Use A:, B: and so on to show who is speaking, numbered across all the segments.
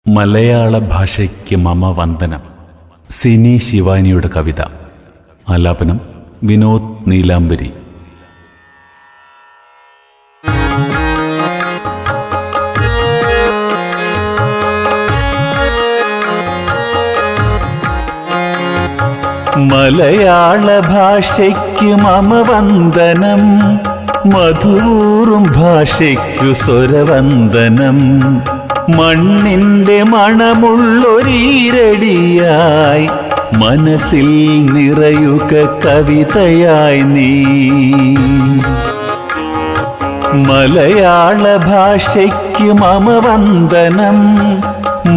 A: മലയാള ഭാഷയ്ക്ക് മമ വന്ദനം. സിനി ശിവാനിയുടെ കവിത. ആലാപനം വിനോദ് നീലാംബരി. മലയാള ഭാഷയ്ക്ക് മമ വന്ദനം, മധുവൂറും ഭാഷയ്ക്കു സ്വരവന്ദനം. മണ്ണിന്റെ മണമുള്ളൊരീരടിയായി മനസ്സിൽ നിറയുക കവിതയായി നീ. മലയാള ഭാഷയ്ക്ക് മമ വന്ദനം,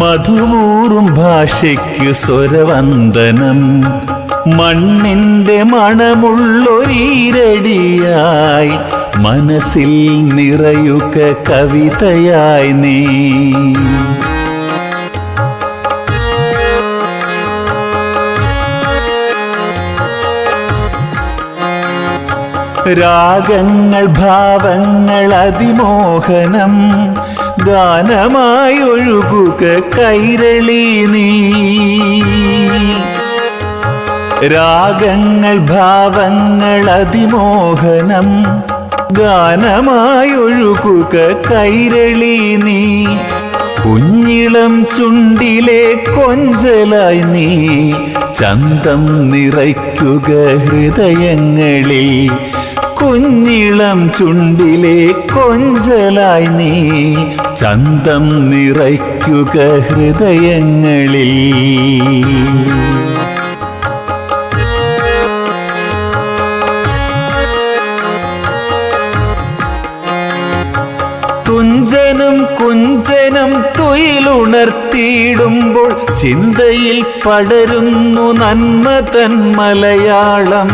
A: മധുവൂറും ഭാഷയ്ക്ക് സ്വരവന്ദനം. മണ്ണിന്റെ മണമുള്ളൊരീരടിയായി മനസ്സിൽ നിറയുക കവിതയായി നീ. രാഗങ്ങൾ ഭാവങ്ങൾ അതിമോഹനം, ഗാനമായി ഒഴുകുക കൈരളി നീ. രാഗങ്ങൾ ഭാവങ്ങൾ അതിമോഹനം, ഗാനമായി ഒഴുകുക കൈരളി നീ. കുഞ്ഞിളം ചുണ്ടിലെ കൊഞ്ചലായി നീ ചന്തം നിറയ്ക്കുക ഹൃദയങ്ങളിൽ. കുഞ്ഞിളം ചുണ്ടിലെ കൊഞ്ചലായി നീ ചന്തം നിറയ്ക്കുക ഹൃദയങ്ങളിൽ. തുഞ്ചനും കുഞ്ചനും തുയിലുണർത്തിയിടുമ്പോൾ ചിന്തയിൽ പടരുന്നു നന്മ തൻ മലയാളം.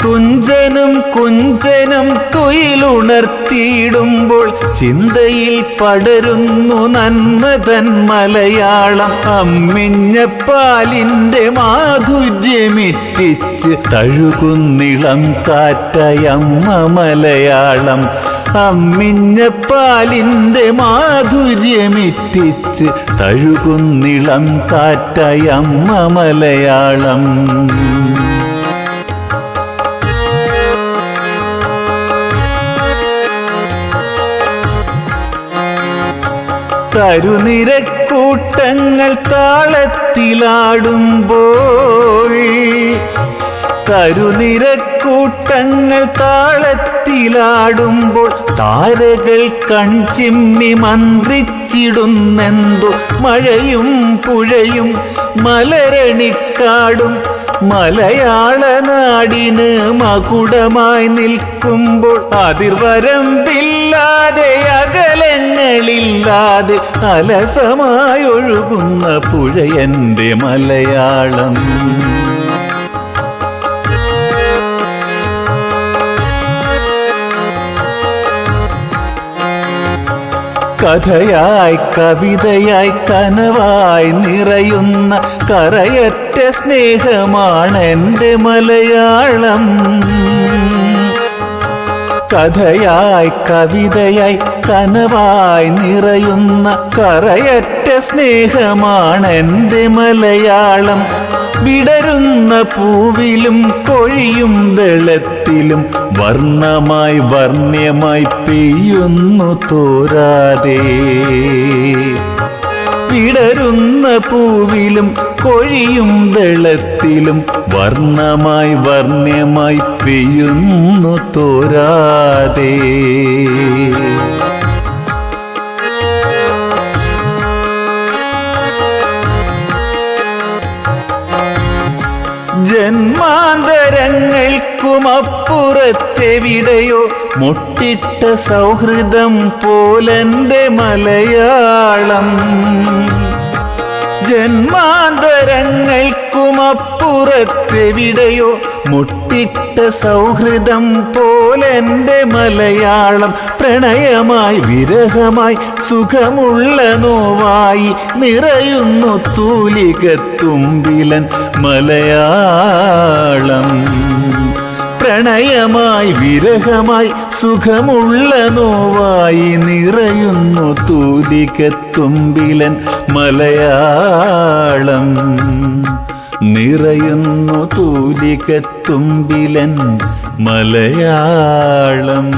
A: തുഞ്ചനും കുഞ്ചനും തുയിലുണർത്തിയിടുമ്പോൾ ചിന്തയിൽ പടരുന്നു നന്മ തൻ മലയാളം. അമ്മിഞ്ഞ പാലിൻ്റെ മാധുര്യമിറ്റിച്ച് തഴുകുന്നിളം കാറ്റയമ്മ മലയാളം. അമ്മിഞ്ഞ പാലിൻ്റെ മാധുര്യമിറ്റിച്ച് തഴുകുന്നിളം കാറ്റയമ്മ മലയാളം. കരുനിരക്കൂട്ടങ്ങൾ താളത്തിലാടുമ്പോൾ, കരുനിരക്കൂട്ടങ്ങൾ താളത്തിലാടുമ്പോൾ താരകൾ കൺചിമ്മി മന്ത്രിച്ചിടുന്നെന്തു മഴയും പുഴയും മലരണിക്കാടും. മലയാള നാടിന് മകുടമായി നിൽക്കുമ്പോൾ അതിർവരമ്പില്ലാതെ അകലങ്ങളില്ലാതെ അലസമായൊഴുകുന്ന പുഴയൻ്റെ മലയാളം. കഥയായി കവിതയായി കനവായി നിറയുന്ന കറയറ്റ സ്നേഹമാണെൻ്റെ മലയാളം. കഥയായി കവിതയായി കനവായി നിറയുന്ന കറയറ്റ സ്നേഹമാണെൻ്റെ മലയാളം. വിടരുന്ന പൂവിലും കൊഴിയും ദളത്തിലും വർണ്ണമായി വർണ്ണ്യമായി പെയ്യുന്നു തോരാതെ. വിടരുന്ന പൂവിലും കൊഴിയും ദളത്തിലും വർണ്ണമായി വർണ്ണ്യമായി പെയ്യുന്നു തോരാതെ. ജന്മാന്തരങ്ങൾക്കുമപ്പുറത്തെവിടെയോ മുട്ടിട്ട സൗഹൃദം പോലെൻ്റെ മലയാളം. ജന്മാന്തരങ്ങൾക്കുമപ്പുറത്തെവിടെയോ മുട്ടിട്ട സൗഹൃദം പോലെൻ്റെ മലയാളം. പ്രണയമായി വിരഹമായി സുഖമുള്ള നോവായി നിറയുന്നു തൂലിക തുമ്പിലൻ മലയാളം. പ്രണയമായി വിരഹമായി സുഖമുള്ള നോവായി നിറയുന്നു തൂലികത്തുമ്പിലൻ മലയാളം. നിറയുന്നു തൂലികത്തുമ്പിലൻ മലയാളം.